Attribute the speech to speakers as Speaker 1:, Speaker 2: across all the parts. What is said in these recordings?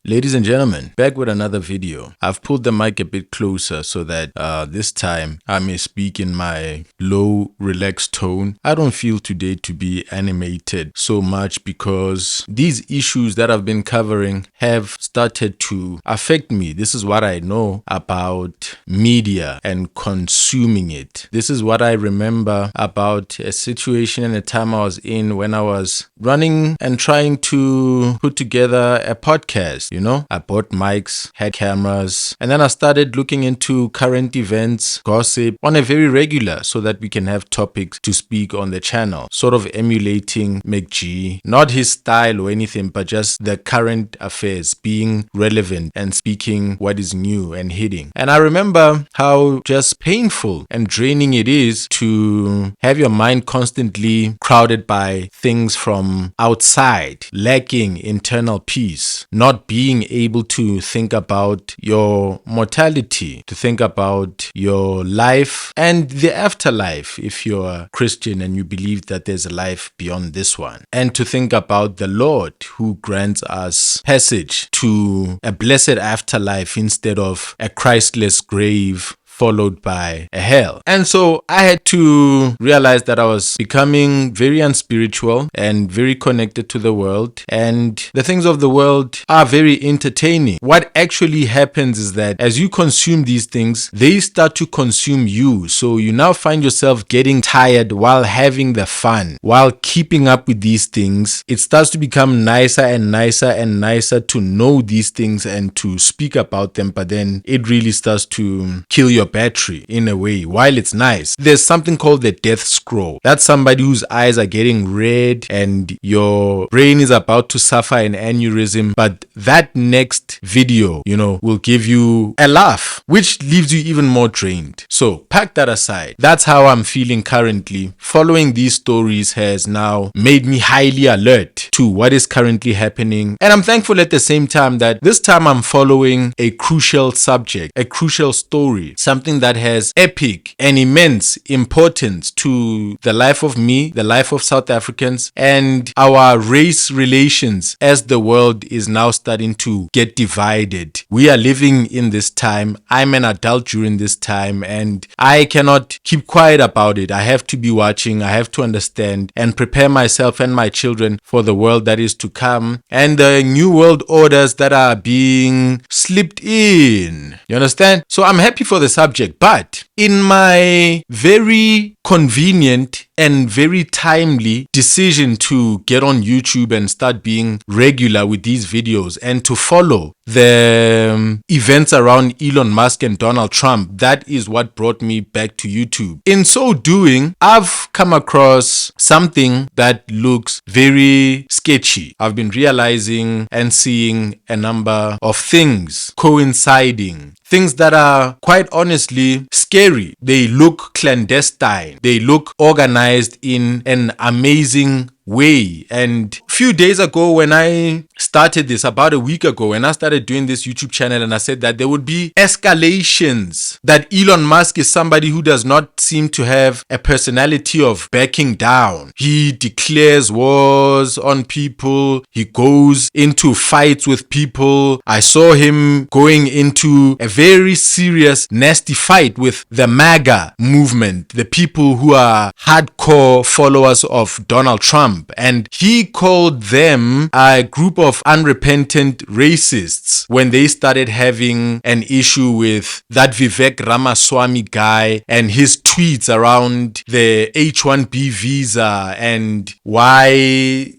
Speaker 1: Ladies and gentlemen, back with another video. I've pulled the mic a bit closer so that this time I may speak in my low, relaxed tone. I don't feel today to be animated so much because these issues that I've been covering have started to affect me. This is what I know about media and consuming it. This is what I remember about a situation and a time I was in when I was running and trying to put together a podcast. I bought mics, had cameras, and then I started looking into current events, gossip on a very regular so that we can have topics to speak on the channel, sort of emulating McG, not his style or anything, but just the current affairs being relevant and speaking what is new and hitting. And I remember how just painful and draining it is to have your mind constantly crowded by things from outside, lacking internal peace, not being able to think about your mortality, to think about your life and the afterlife if you're a Christian and you believe that there's a life beyond this one, and to think about the Lord who grants us passage to a blessed afterlife instead of a Christless grave followed by a hell. And so I had to realize that I was becoming very unspiritual and very connected to the world, and the things of the world are very entertaining. What actually happens is that as you consume these things, they start to consume you. So you now find yourself getting tired while having the fun, while keeping up with these things. It starts to become nicer and nicer and nicer to know these things and to speak about them, but then it really starts to kill your battery in a way. While it's nice, there's something called the death scroll. That's somebody whose eyes are getting red and your brain is about to suffer an aneurysm, but that next video, will give you a laugh, which leaves you even more drained. So pack that aside. That's how I'm feeling currently. Following these stories has now made me highly alert to what is currently happening, and I'm thankful at the same time that this time I'm following a crucial subject, a crucial story, something that has epic and immense importance to the life of me, the life of South Africans, and our race relations as the world is now starting to get divided. We are living in this time. I'm an adult during this time, and I cannot keep quiet about it. I have to be watching. I have to understand and prepare myself and my children for the world that is to come and the new world orders that are being slipped in. You understand? So I'm happy for the subject, but in my very convenient and very timely decision to get on YouTube and start being regular with these videos and to follow the events around Elon Musk and Donald Trump, that is what brought me back to YouTube. In so doing, I've come across something that looks very sketchy. I've been realizing and seeing a number of things coinciding. Things that are quite honestly scary. They look clandestine. They look organized in an amazing way. And a few days ago when I started this, about a week ago, when I started doing this YouTube channel, and I said that there would be escalations, that Elon Musk is somebody who does not seem to have a personality of backing down. He declares wars on people. He goes into fights with people. I saw him going into a very serious, nasty fight with the MAGA movement, the people who are hardcore followers of Donald Trump. And he called them a group of unrepentant racists when they started having an issue with that Vivek Ramaswamy guy and his tweets around the H-1B visa and why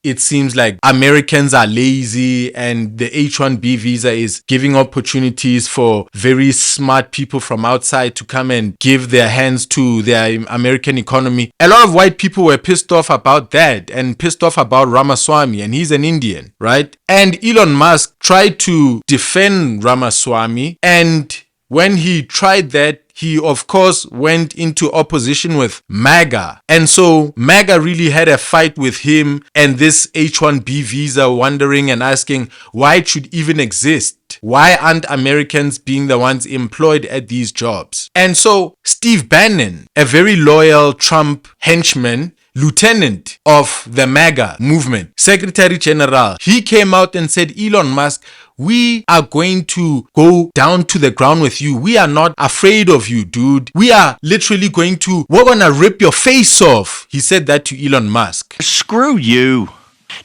Speaker 1: it seems like Americans are lazy and the H-1B visa is giving opportunities for very smart people from outside to come and give their hands to their American economy. A lot of white people were pissed off about that and pissed off about Ramaswamy, and he's an Indian, right? And Elon Musk tried to defend Ramaswamy, and when he tried that, he of course went into opposition with MAGA. And so MAGA really had a fight with him and this H-1B visa, wondering and asking why it should even exist. Why aren't Americans being the ones employed at these jobs? And so Steve Bannon, a very loyal Trump henchman, lieutenant of the MAGA movement, Secretary General, he came out and said, Elon Musk, we are going to go down to the ground with you. We are not afraid of you, dude. We are literally we're gonna rip your face off. He said that to Elon Musk.
Speaker 2: Screw you.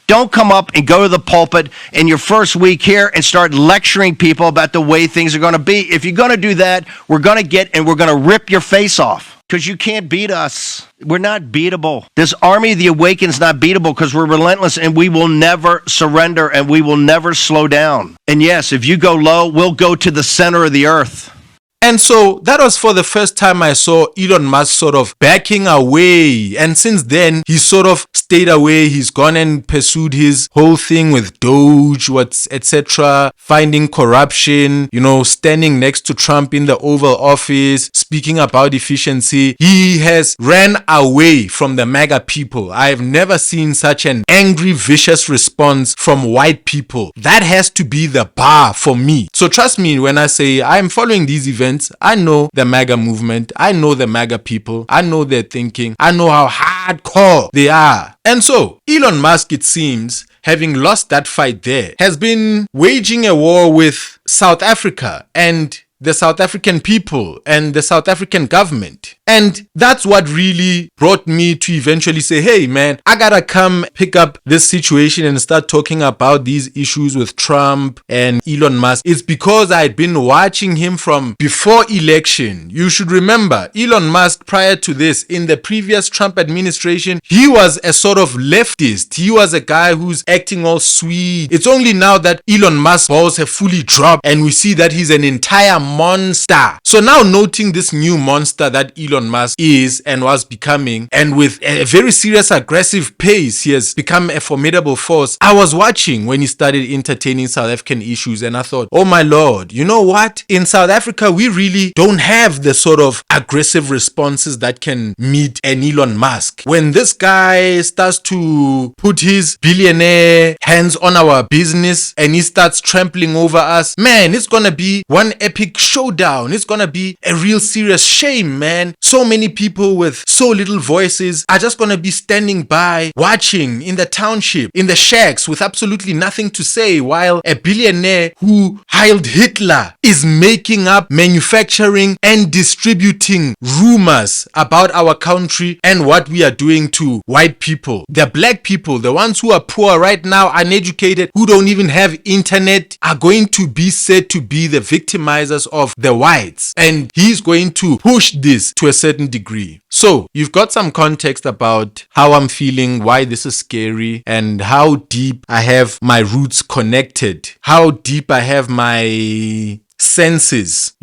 Speaker 2: Don't come up and go to the pulpit in your first week here and start lecturing people about the way things are going to be. If you're going to do that, we're going to rip your face off because you can't beat us. We're not beatable. This army of the awakened's not beatable because we're relentless and we will never surrender and we will never slow down. And yes, if you go low, we'll go to the center of the earth.
Speaker 1: And so that was for the first time I saw Elon Musk sort of backing away. And since then, he sort of stayed away. He's gone and pursued his whole thing with Doge, etc., finding corruption, standing next to Trump in the Oval Office, speaking about efficiency. He has ran away from the MAGA people. I have never seen such an angry, vicious response from white people. That has to be the bar for me. So trust me when I say I'm following these events. I know the MAGA movement. I know the MAGA people. I know their thinking. I know how hardcore they are. And so, Elon Musk, it seems, having lost that fight there, has been waging a war with South Africa and the South African people and the South African government. And that's what really brought me to eventually say, hey man, I gotta come pick up this situation and start talking about these issues with Trump and Elon Musk. It's because I'd been watching him from before election. You should remember, Elon Musk, prior to this, in the previous Trump administration, he was a sort of leftist. He was a guy who's acting all sweet. It's only now that Elon Musk's balls have fully dropped and we see that he's an entire monster. So now noting this new monster that Elon Musk is and was becoming, and with a very serious aggressive pace, he has become a formidable force. I was watching when he started entertaining South African issues and I thought, oh my lord, you know what? In South Africa, we really don't have the sort of aggressive responses that can meet an Elon Musk. When this guy starts to put his billionaire hands on our business and he starts trampling over us, man, it's gonna be one epic showdown. It's gonna be a real serious shame, man. So many people with so little voices are just gonna be standing by, watching in the township, in the shacks with absolutely nothing to say, while a billionaire who hailed Hitler is making up, manufacturing and distributing rumors about our country and what we are doing to white people. The black people, the ones who are poor right now, uneducated, who don't even have internet, are going to be said to be the victimizers of the whites, and he's going to push this to a certain degree. So you've got some context about how I'm feeling, why this is scary, and how deep I have my roots connected, how deep I have my senses,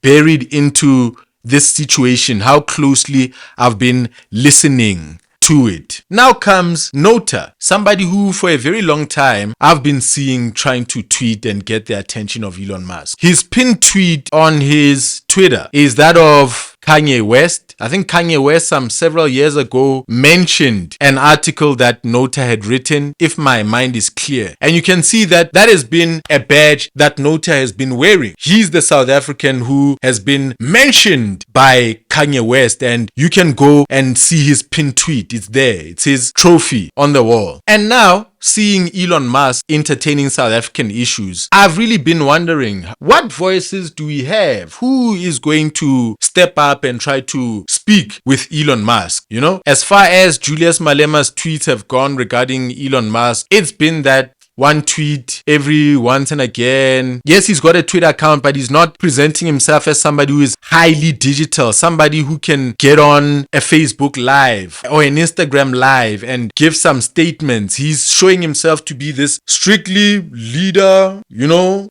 Speaker 1: buried into this situation, how closely I've been listening to it. Now comes Nota, somebody who for a very long time I've been seeing trying to tweet and get the attention of Elon Musk. His pinned tweet on his Twitter is that of Kanye West. I think Kanye West several years ago mentioned an article that Nota had written, if my mind is clear. And you can see that has been a badge that Nota has been wearing. He's the South African who has been mentioned by Kanye West, and you can go and see his pinned tweet. It's there. It's his trophy on the wall. And now, seeing Elon Musk entertaining South African issues, I've really been wondering, what voices do we have? Who is going to step up and try to speak with Elon Musk? As far as Julius Malema's tweets have gone regarding Elon Musk, it's been that one tweet every once and again. Yes, he's got a Twitter account, but he's not presenting himself as somebody who is highly digital, somebody who can get on a Facebook Live or an Instagram Live and give some statements. He's showing himself to be this strictly leader.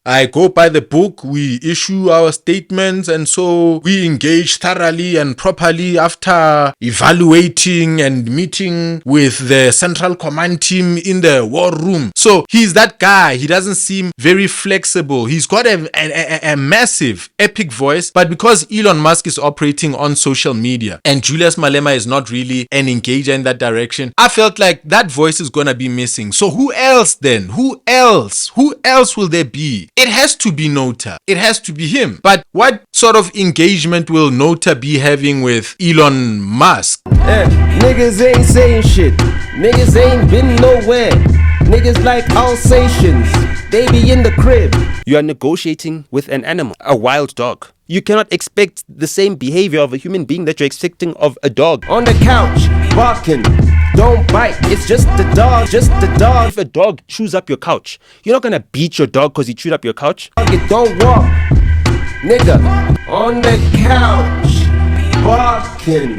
Speaker 1: I go by the book, we issue our statements, and so we engage thoroughly and properly after evaluating and meeting with the Central Command team in the war room. So he's that guy. He doesn't seem very flexible. He's got a massive, epic voice, but because Elon Musk is operating on social media and Julius Malema is not really an engager in that direction, I felt like that voice is gonna be missing. So who else then? Who else will there be? It has to be Nota. It has to be him. But what sort of engagement will Nota be having with Elon Musk?
Speaker 3: Niggas ain't saying shit. Niggas ain't been nowhere. Niggas like Alsatians, they be in the crib.
Speaker 4: You are negotiating with an animal, a wild dog. You cannot expect the same behavior of a human being that you're expecting of a dog.
Speaker 3: On the couch, barking, don't bite, it's just the dog, just the dog.
Speaker 4: If a dog chews up your couch, you're not gonna beat your dog because he chewed up your couch.
Speaker 3: It don't walk, nigga. On the couch, barking,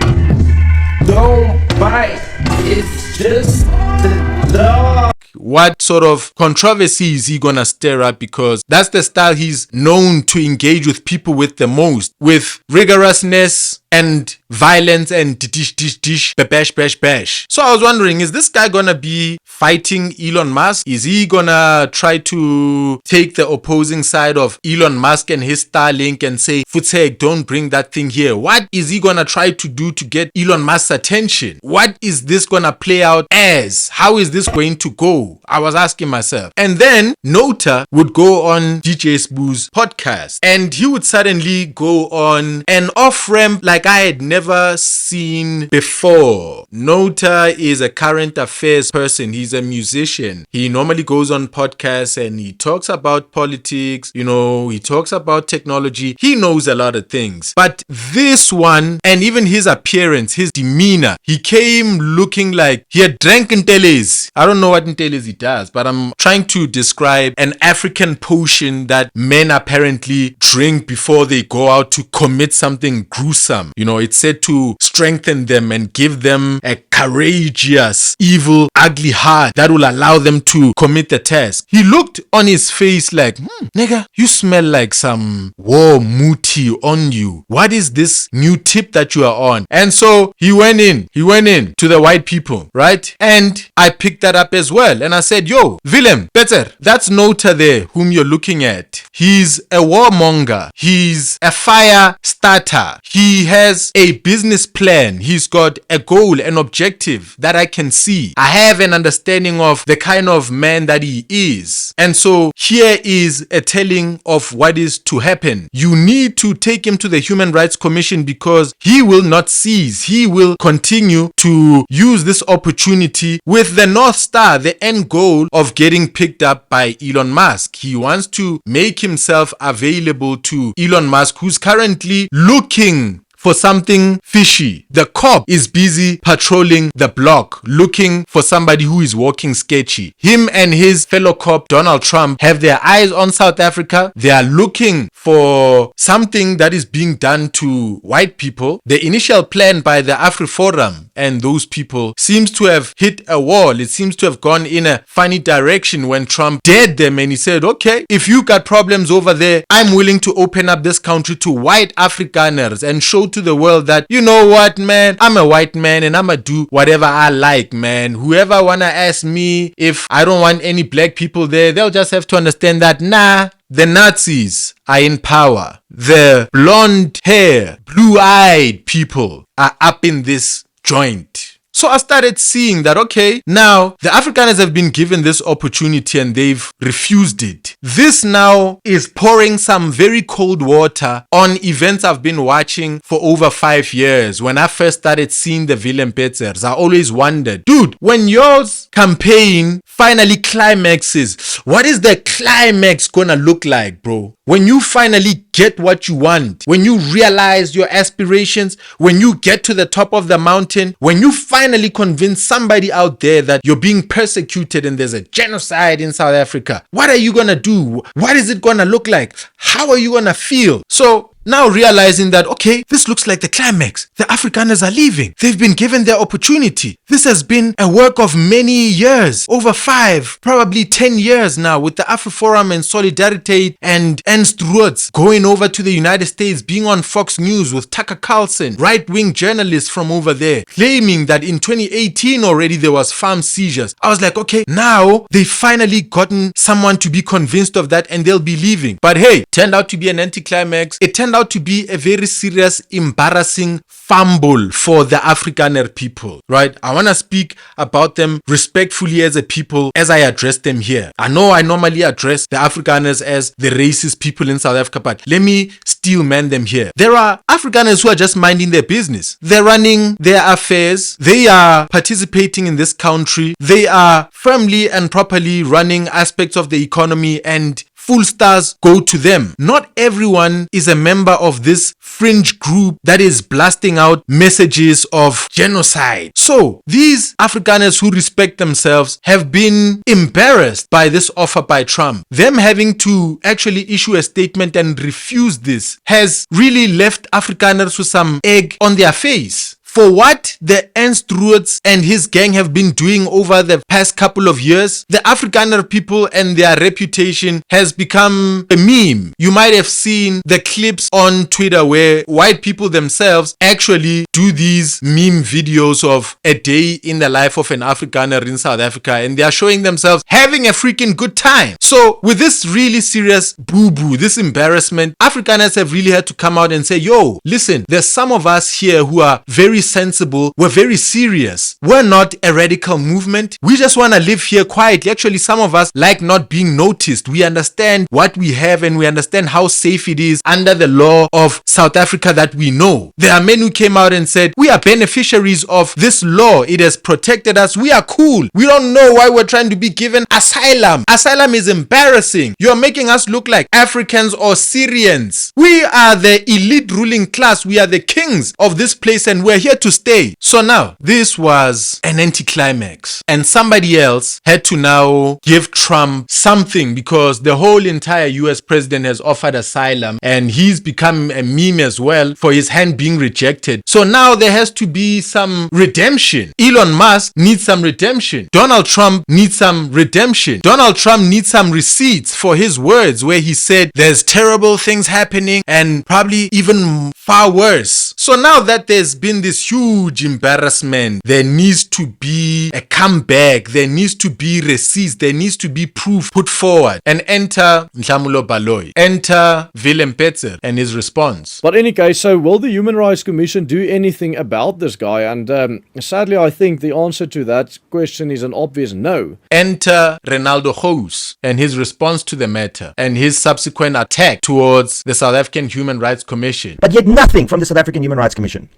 Speaker 3: don't bite, it's just the dog.
Speaker 1: What sort of controversy is he gonna stir up? Because that's the style he's known to engage with people with the most, with rigorousness and violence and dish, bash. So I was wondering, is this guy gonna be fighting Elon Musk? Is he gonna try to take the opposing side of Elon Musk and his Starlink and say, Futsek, don't bring that thing here? What is he gonna try to do to get Elon Musk's attention? What is this gonna play out as? How is this going to go? I was asking myself. And then Nota would go on DJ Spoo's podcast and he would suddenly go on an off-ramp like I had never seen before. Nota is a current affairs person. He's a musician. He normally goes on podcasts and he talks about politics, he talks about technology. He knows a lot of things. But this one, and even his appearance, his demeanor, he came looking like he had drank Nteles. I don't know what Nteles he does, but I'm trying to describe an African potion that men apparently drink before they go out to commit something gruesome. It's said to strengthen them and give them a courageous, evil, ugly heart that will allow them to commit the task. He looked on his face like, nigga, you smell like some war muti on you. What is this new tip that you are on? And so he went in to the white people, right? And I picked that up as well. And I said, yo, Willem Petzer, that's Nota there whom you're looking at. He's a warmonger. He's a fire starter. He has a business plan. He's got a goal, an objective that I can see. I have an understanding of the kind of man that he is. And so here is a telling of what is to happen. You need to take him to the Human Rights Commission because he will not cease. He will continue to use this opportunity with the North Star, the end goal of getting picked up by Elon Musk. He wants to make himself available to Elon Musk, who's currently looking for something fishy. The cop is busy patrolling the block looking for somebody who is walking sketchy. Him and his fellow cop Donald Trump have their eyes on South Africa. They are looking for something that is being done to white people. The initial plan by the AfriForum and those people seems to have hit a wall. It seems to have gone in a funny direction when Trump dared them and he said, okay, if you got problems over there, I'm willing to open up this country to white Afrikaners and show to the world that, you know what, man, I'm a white man and I'ma do whatever I like, man. Whoever wanna ask me if I don't want any black people there, they'll just have to understand that, nah, the Nazis are in power. The blonde hair, blue-eyed people are up in this joint. So I started seeing that, okay, now the Afrikaners have been given this opportunity and they've refused it. This now is pouring some very cold water on events I've been watching for over 5 years. When I first started seeing the Willem Petzers, I always wondered, dude, when your campaign finally climaxes, what is the climax gonna look like, bro? When you finally get what you want, when you realize your aspirations, when you get to the top of the mountain, when you finally convince somebody out there that you're being persecuted and there's a genocide in South Africa, what are you gonna do? What is it gonna look like? How are you gonna feel? So now realizing that, okay, this looks like the climax. The Afrikaners are leaving. They've been given their opportunity. This has been a work of many years, over 5, probably 10 years now, with the AfriForum and Solidarity and Ernst Roets going over to the United States, being on Fox News with Tucker Carlson, right-wing journalists from over there, claiming that in 2018 already there was farm seizures. I was like, okay, now they've finally gotten someone to be convinced of that and they'll be leaving. But hey, turned out to be an anticlimax. It turned out out to be a very serious, embarrassing fumble for the Afrikaner people, right? I want to speak about them respectfully as a people as I address them here. I know I normally address the Afrikaners as the racist people in South Africa, but let me steel man them here. There are Afrikaners who are just minding their business. They're running their affairs. They are participating in this country. They are firmly and properly running aspects of the economy, and full stars go to them. Not everyone is a member of this fringe group that is blasting out messages of genocide. So these Afrikaners who respect themselves have been embarrassed by this offer by Trump. Them having to actually issue a statement and refuse this has really left Afrikaners with some egg on their face. For what the Ernst Roets and his gang have been doing over the past couple of years, the Afrikaner people and their reputation has become a meme. You might have seen the clips on Twitter where white people themselves actually do these meme videos of a day in the life of an Afrikaner in South Africa, and they are showing themselves having a freaking good time. So with this really serious boo-boo, this embarrassment, Afrikaners have really had to come out and say, yo, listen, there's some of us here who are very sensible, we're very serious. We're not a radical movement. We just want to live here quietly. Actually, some of us like not being noticed. We understand what we have and we understand how safe it is under the law of South Africa that we know. There are men who came out and said, we are beneficiaries of this law. It has protected us. We are cool. We don't know why we're trying to be given asylum. Asylum is embarrassing. You're making us look like Africans or Syrians. We are the elite ruling class. We are the kings of this place and we're here to stay. So now, this was an anticlimax, and somebody else had to now give Trump something because the whole entire US president has offered asylum and he's become a meme as well for his hand being rejected. So now there has to be some redemption. Elon Musk needs some redemption. Donald Trump needs some redemption. Donald Trump needs some receipts for his words where he said there's terrible things happening and probably even far worse. So now that there's been this huge embarrassment, there needs to be a comeback, there needs to be receipts, there needs to be proof put forward. And enter Nota Baloyi, enter Willem Petzer and his response.
Speaker 5: But in any case, so will the Human Rights Commission do anything about this guy? And sadly, I think the answer to that question is an obvious no.
Speaker 1: Enter Ronaldo Gouws and his response to the matter and his subsequent attack towards the South African Human Rights Commission.
Speaker 6: But yet nothing from the South African Human Rights Commission.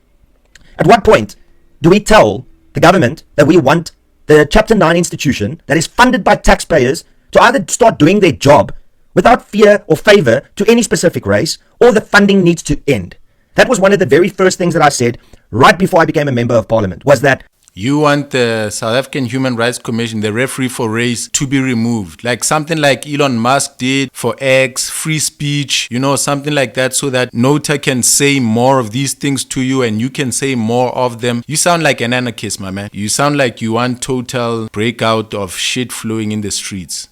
Speaker 6: At what point do we tell the government that we want the Chapter 9 institution that is funded by taxpayers to either start doing their job without fear or favor to any specific race, or the funding needs to end? That was one of the very first things that I said right before I became a member of parliament, was that
Speaker 1: you want the South African Human Rights Commission, the referee for race, to be removed. Like something like Elon Musk did for X, free speech, something like that, so that Nota can say more of these things to you and you can say more of them. You sound like an anarchist, my man. You sound like you want total breakout of shit flowing in the streets.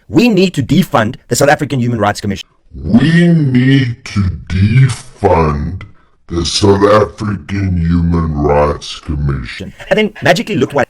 Speaker 6: we need to defund the South African Human Rights Commission.
Speaker 7: We need to defund the South African Human Rights Commission.
Speaker 6: And then magically look what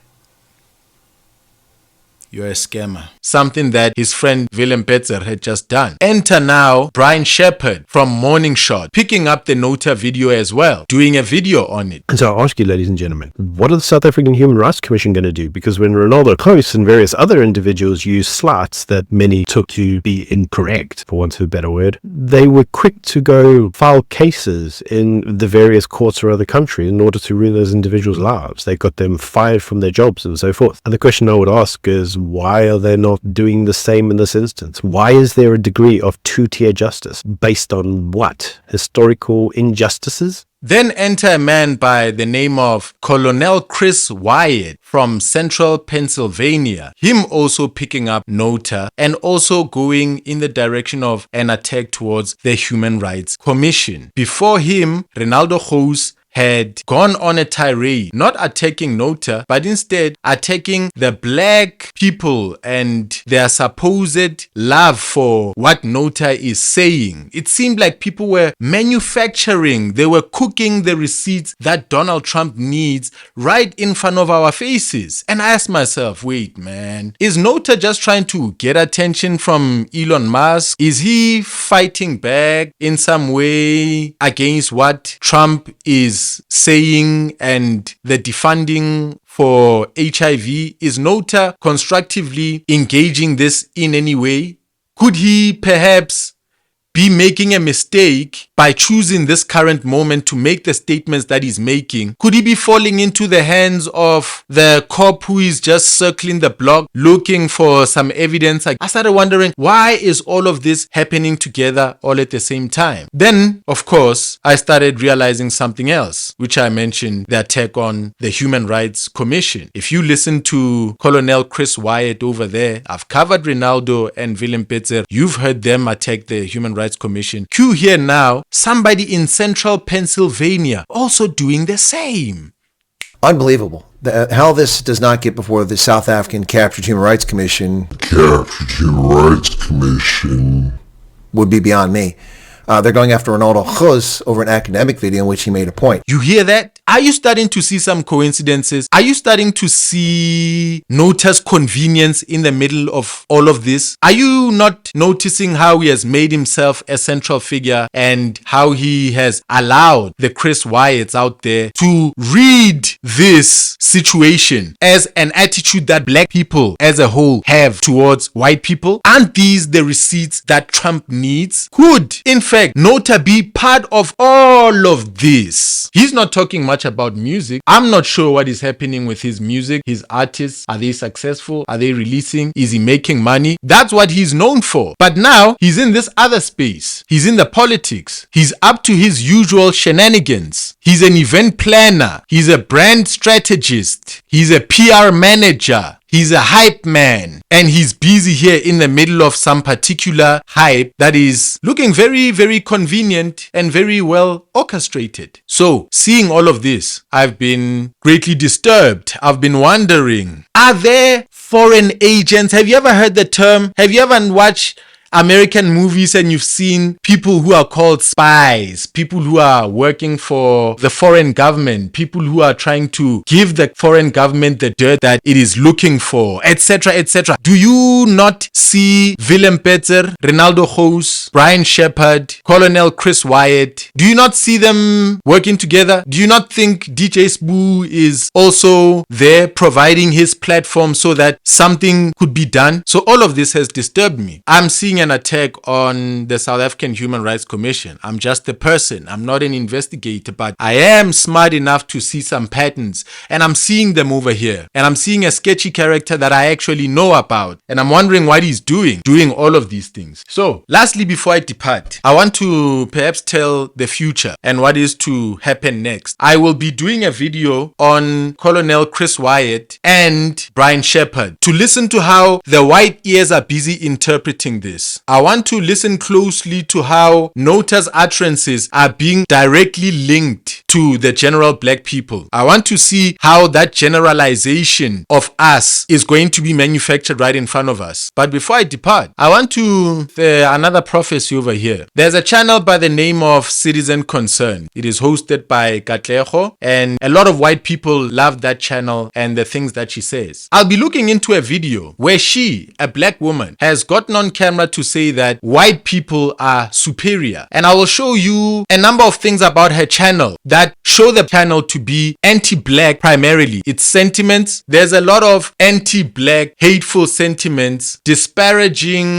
Speaker 1: You're a scammer. Something that his friend Willem Petzer had just done. Enter now Brian Shepherd from Morning Shot, picking up the Nota video as well, doing a video on it.
Speaker 8: And so I ask you, ladies and gentlemen, what are the South African Human Rights Commission going to do? Because when Ronaldo Gouws and various other individuals used slides that many took to be incorrect, for want of a better word, they were quick to go file cases in the various courts around the country in order to ruin those individuals' lives. They got them fired from their jobs and so forth. And the question I would ask is, why are they not doing the same in this instance? Why is there a degree of two-tier justice? Based on what? Historical injustices?
Speaker 1: Then enter a man by the name of Colonel Chris Wyatt from Central Pennsylvania. Him also picking up Nota and also going in the direction of an attack towards the Human Rights Commission. Before him, Ronaldo Gouws had gone on a tirade, not attacking Nota, but instead attacking the black people and their supposed love for what Nota is saying. It seemed like people were manufacturing, they were cooking the receipts that Donald Trump needs right in front of our faces. And I asked myself, wait, man, is Nota just trying to get attention from Elon Musk? Is he fighting back in some way against what Trump is saying and the defunding for HIV? Is Nota constructively engaging this in any way? Could he perhaps be making a mistake by choosing this current moment to make the statements that he's making? Could he be falling into the hands of the cop who is just circling the block looking for some evidence? I started wondering, why is all of this happening together all at the same time? Then, of course, I started realizing something else, which I mentioned, the attack on the Human Rights Commission. If you listen to Colonel Chris Wyatt over there, I've covered Renaldo and Willem Petzer. You've heard them attack the Human Rights Commission. Cue here now somebody in central Pennsylvania also doing the same.
Speaker 9: Unbelievable. How this does not get before the South African Captured Human Rights Commission would be beyond me. They're going after Ronaldo Gouws over an academic video in which he made a point.
Speaker 1: You hear that? Are you starting to see some coincidences? Are you starting to see Nota's convenience in the middle of all of this? Are you not noticing how he has made himself a central figure and how he has allowed the Chris Wyatts out there to read this situation as an attitude that black people as a whole have towards white people? Aren't these the receipts that Trump needs? Could, in fact, Nota be part of all of this? He's not talking much about music. I'm not sure what is happening with his music. His artists, are they successful? Are they releasing? Is he making money? That's what he's known for. But now he's in this other space. He's in the politics. He's up to his usual shenanigans. He's an event planner. He's a brand strategist. He's a PR manager. He's a hype man, and he's busy here in the middle of some particular hype that is looking very, very convenient and very well orchestrated. So, seeing all of this, I've been greatly disturbed. I've been wondering, are there foreign agents? Have you ever heard the term? Have you ever watched American movies and you've seen people who are called spies, people who are working for the foreign government, people who are trying to give the foreign government the dirt that it is looking for, etc., etc. Do you not see Willem Petzer, Ronaldo Gouws, Brian Shepard, Colonel Chris Wyatt? Do you not see them working together? Do you not think DJ Spoo is also there providing his platform so that something could be done? So all of this has disturbed me. I'm seeing an attack on the South African Human Rights Commission. I'm just a person. I'm not an investigator, but I am smart enough to see some patterns, and I'm seeing them over here. And I'm seeing a sketchy character that I actually know about, and I'm wondering what he's doing all of these things. So, lastly, before I depart, I want to perhaps tell the future and what is to happen next. I will be doing a video on Colonel Chris Wyatt and Brian Shepard to listen to how the white ears are busy interpreting this. I want to listen closely to how Nota's utterances are being directly linked to the general black people. I want to see how that generalization of us is going to be manufactured right in front of us. But before I depart, I want to another prophecy over here. There's a channel by the name of Citizen Concern. It is hosted by Katlego, and a lot of white people love that channel and the things that she says. I'll be looking into a video where she, a black woman, has gotten on camera to say that white people are superior. And I will show you a number of things about her channel that show the channel to be anti-black primarily. Its sentiments, there's a lot of anti-black, hateful sentiments, disparaging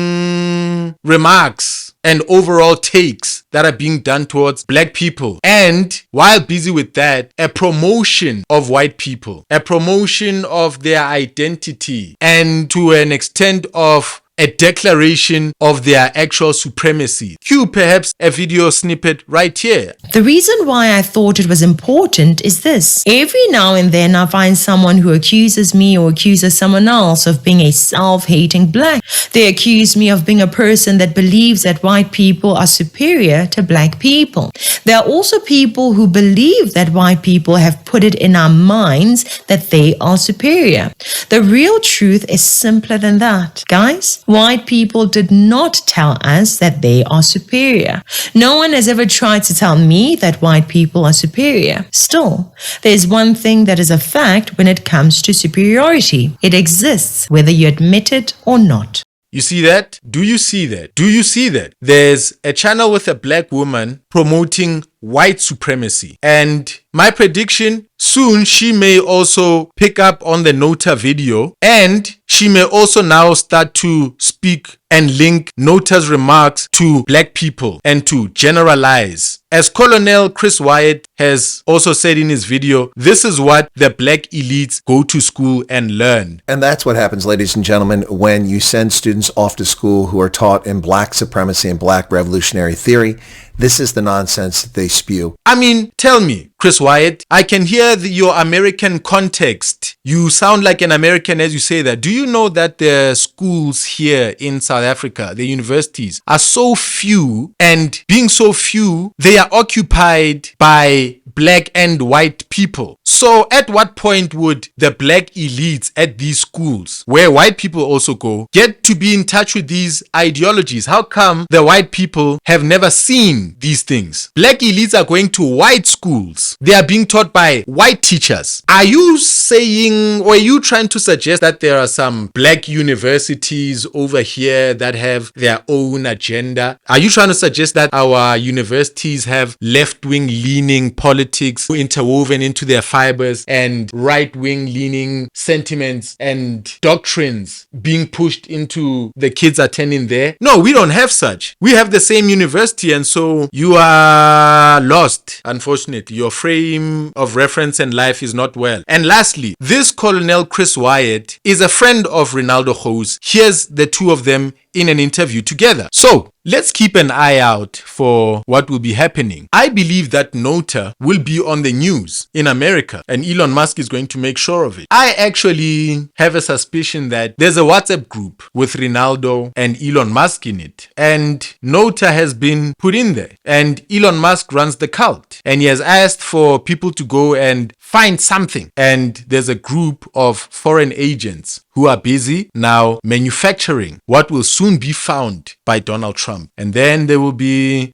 Speaker 1: remarks and overall takes that are being done towards black people. And while busy with that, a promotion of white people, a promotion of their identity, and to an extent of a declaration of their actual supremacy. Cue perhaps a video snippet right here.
Speaker 10: The reason why I thought it was important is this. Every now and then I find someone who accuses me or accuses someone else of being a self-hating black. They accuse me of being a person that believes that white people are superior to black people. There are also people who believe that white people have put it in our minds that they are superior. The real truth is simpler than that. Guys, white people did not tell us that they are superior. No one has ever tried to tell me that white people are superior. Still, there's one thing that is a fact when it comes to superiority. It exists whether you admit it or not.
Speaker 1: You see that? Do you see that? Do you see that? There's a channel with a black woman promoting white supremacy. And my prediction, soon she may also pick up on the Nota video, and she may also now start to speak and link Nota's remarks to black people and to generalize. As Colonel Chris Wyatt has also said in his video, this is what the black elites go to school and learn.
Speaker 9: And that's what happens, ladies and gentlemen, when you send students off to school who are taught in black supremacy and black revolutionary theory. This is the nonsense that they spew.
Speaker 1: I mean, tell me, Chris Wyatt, I can hear your American context. You sound like an American as you say that. Do you know that the schools here in South Africa, the universities, are so few, and being so few, they are occupied by black and white people. So at what point would the black elites at these schools, where white people also go, get to be in touch with these ideologies? How come the white people have never seen these things? Black elites are going to white schools. They are being taught by white teachers. Are you saying, or are you trying to suggest that there are some black universities over here that have their own agenda? Are you trying to suggest that our universities have left-wing leaning politics interwoven into their fibers and right-wing leaning sentiments and doctrines being pushed into the kids attending there? No, we don't have such. We have the same university, and so you are lost. Unfortunately, your frame of reference and life is not well. And lastly, this Colonel Chris Wyatt is a friend of Ronaldo Gouws. Here's the two of them in an interview together. So let's keep an eye out for what will be happening. I believe that Nota will be on the news in America, and Elon Musk is going to make sure of it. I actually have a suspicion that there's a WhatsApp group with Renaldo and Elon Musk in it, and Nota has been put in there, and Elon Musk runs the cult, and he has asked for people to go and find something, and there's a group of foreign agents who are busy now manufacturing what will soon be found by Donald Trump. And then there will be,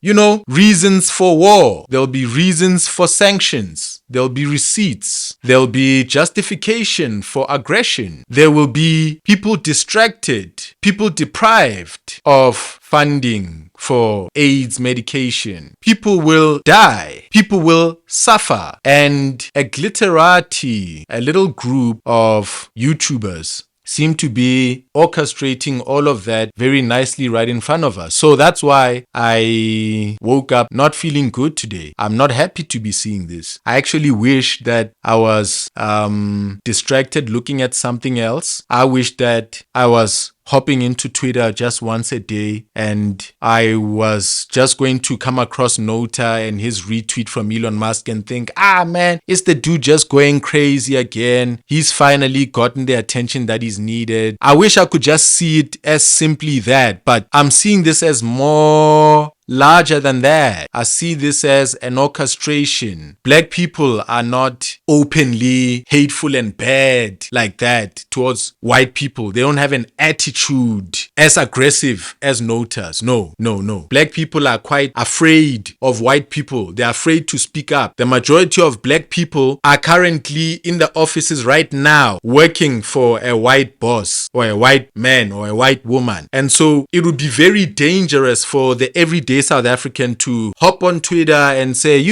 Speaker 1: reasons for war. There'll be reasons for sanctions. There'll be receipts. There'll be justification for aggression. There will be people distracted, people deprived of funding for AIDS medication. People will die. People will suffer. And a glitterati, a little group of YouTubers, seem to be orchestrating all of that very nicely right in front of us. So that's why I woke up not feeling good today. I'm not happy to be seeing this. I actually wish that I was distracted looking at something else. I wish that I was hopping into Twitter just once a day, and I was just going to come across Nota and his retweet from Elon Musk and think, man, is the dude just going crazy again? He's finally gotten the attention that is needed. I wish I could just see it as simply that, but I'm seeing this as more larger than that. I see this as an orchestration. Black people are not openly hateful and bad like that towards white people. They don't have an attitude as aggressive as Nota's. No. Black people are quite afraid of white people. They're afraid to speak up. The majority of black people are currently in the offices right now working for a white boss or a white man or a white woman. And so it would be very dangerous for the everyday South African to hop on Twitter and say,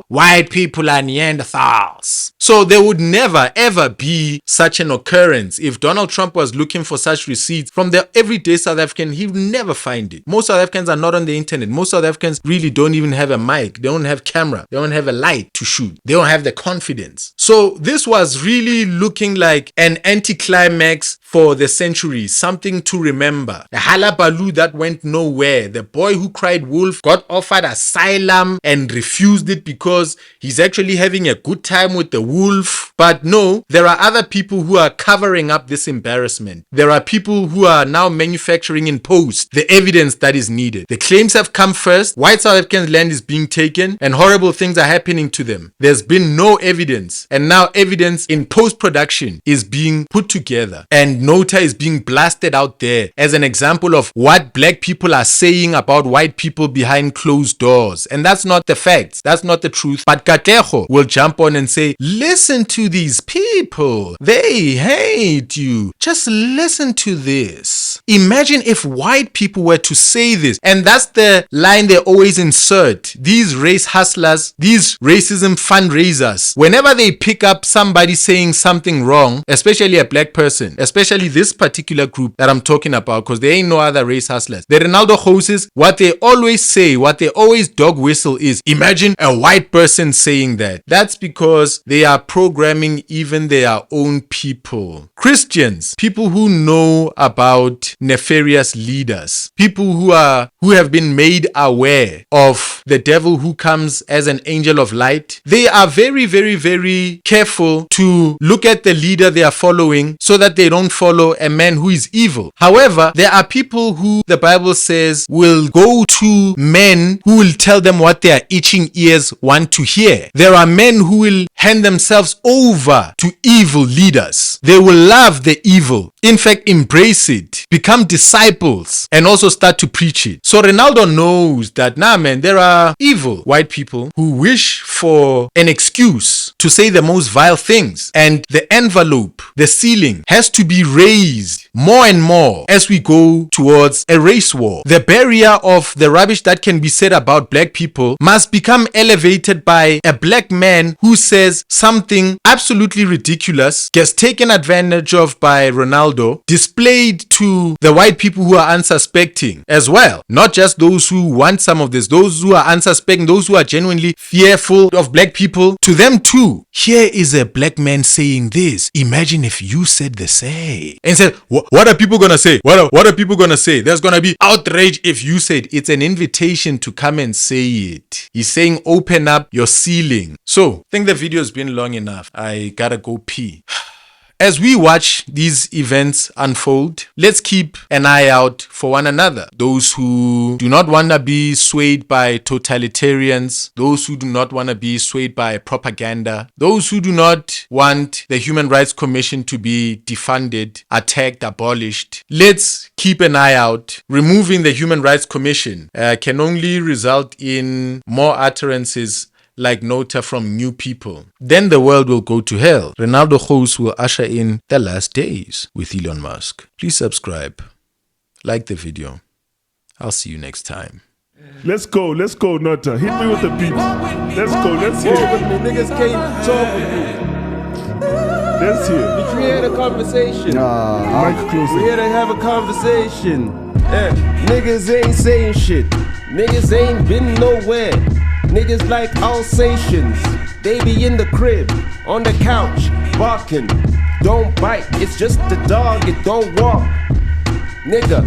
Speaker 1: white people are Neanderthals. So there would never ever be such an occurrence. If Donald Trump was looking for such receipts from the everyday South African, he would never find it. Most South Africans are not on the internet. Most South Africans really don't even have a mic. They don't have camera. They don't have a light to shoot. They don't have the confidence. So this was really looking like an anticlimax for the centuries, something to remember. The hullabaloo that went nowhere. The boy who cried wolf got offered asylum and refused it because he's actually having a good time with the wolf. But no, there are other people who are covering up this embarrassment. There are people who are now manufacturing in post the evidence that is needed. The claims have come first. White South African land is being taken and horrible things are happening to them. There's been no evidence, and now evidence in post-production is being put together, and Nota is being blasted out there as an example of what black people are saying about white people behind closed doors. And that's not the facts. That's not the truth. But Katlego will jump on and say, listen to these people. They hate you. Just listen to this. Imagine if white people were to say this. And that's the line they always insert. These race hustlers, these racism fundraisers, whenever they pick up somebody saying something wrong, especially a black person, especially this particular group that I'm talking about, because there ain't no other race hustlers. The Ronaldo Gouws, what they always say, what they always dog whistle is, imagine a white person saying that. That's because they are programming even their own people. Christians, people who know about nefarious leaders, people who have been made aware of the devil who comes as an angel of light, they are very, very, very careful to look at the leader they are following so that they don't follow a man who is evil. However, there are people who the Bible says will go to men who will tell them what their itching ears want to hear. There are men who will hand themselves over to evil leaders. They will love the evil. In fact, embrace it, become disciples, and also start to preach it. So Renaldo knows that, nah man, there are evil white people who wish for an excuse to say the most vile things. And the envelope, the ceiling, has to be raised more and more as we go towards a race war. The barrier of the rubbish that can be said about black people must become elevated by a black man who says something absolutely ridiculous, gets taken advantage of by Ronaldo, displayed to the white people who are unsuspecting as well. Not just those who want some of this, those who are unsuspecting, those who are genuinely fearful of black people, to them too. Here is a black man saying this. Imagine if you said the same. And said, what are people gonna say? What are people gonna say? There's gonna be outrage if you said. It's an invitation to come and say it. He's saying open up your ceiling. So, I think the video has been long enough. I gotta go pee. As we watch these events unfold, let's keep an eye out for one another. Those who do not want to be swayed by totalitarians, those who do not want to be swayed by propaganda, those who do not want the Human Rights Commission to be defunded, attacked, abolished. Let's keep an eye out. Removing the Human Rights Commission can only result in more utterances like Nota from new people. Then the world will go to hell. Ronaldo Gouws will usher in the last days with Elon Musk. Please subscribe, like the video. I'll see you next time.
Speaker 11: Let's go, Nota. Hit me with the beat. Let's go, let's hear
Speaker 3: Walk with me, niggas can't talk with me.
Speaker 11: Let's hear.
Speaker 3: We create a conversation.
Speaker 11: Mic closer.
Speaker 3: We here to have a conversation. Niggas ain't saying shit. Niggas ain't been nowhere. Niggas like Alsatians, they be in the crib, on the couch, barking. Don't bite, it's just the dog, it don't walk. Nigga,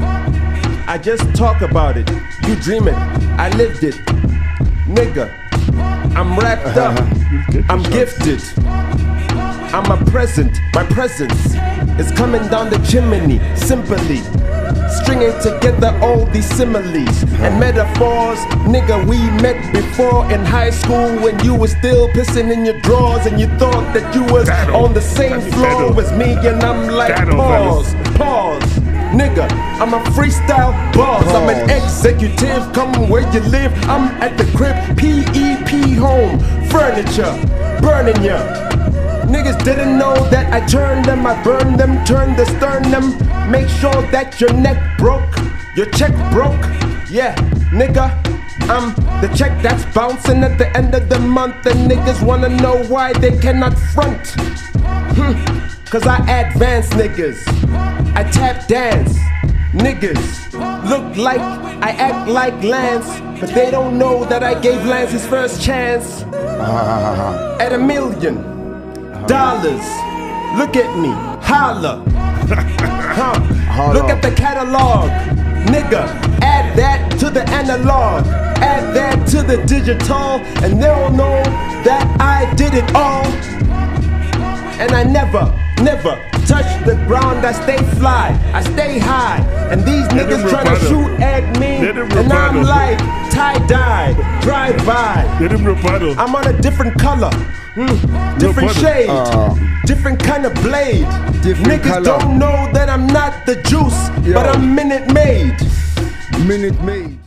Speaker 3: I just talk about it. You dream it, I lived it. Nigga, I'm wrapped up, I'm gifted. I'm a present, my presence is coming down the chimney, simply. Stringing together all these similes and metaphors. Nigga, we met before in high school when you were still pissing in your drawers and you thought that you was on the same floor as me, and I'm like, pause. Nigga, I'm a freestyle boss. I'm an executive, come where you live. I'm at the crib, PEP home, furniture, burning ya. Niggas didn't know that I turned them, I burned them, turned the sternum. Make sure that your neck broke, your check broke. Yeah, nigga, I'm the check that's bouncing at the end of the month. And niggas wanna know why they cannot front. Cause I advance niggas, I tap dance. Niggas look like I act like Lance, but they don't know that I gave Lance his first chance. At $1 million. Look at me, holla. Look at the catalog. Nigga, add that to the analog. Add that to the digital. And they'll know that I did it all. And I never touch the ground. I stay fly, I stay high. And these niggas trying to shoot at me. And I'm like, tie-dye, drive-by. I'm on a different color. Different shade, different kind of blade. Niggas don't know that I'm not the juice, but I'm Minute Maid.
Speaker 12: Minute Maid.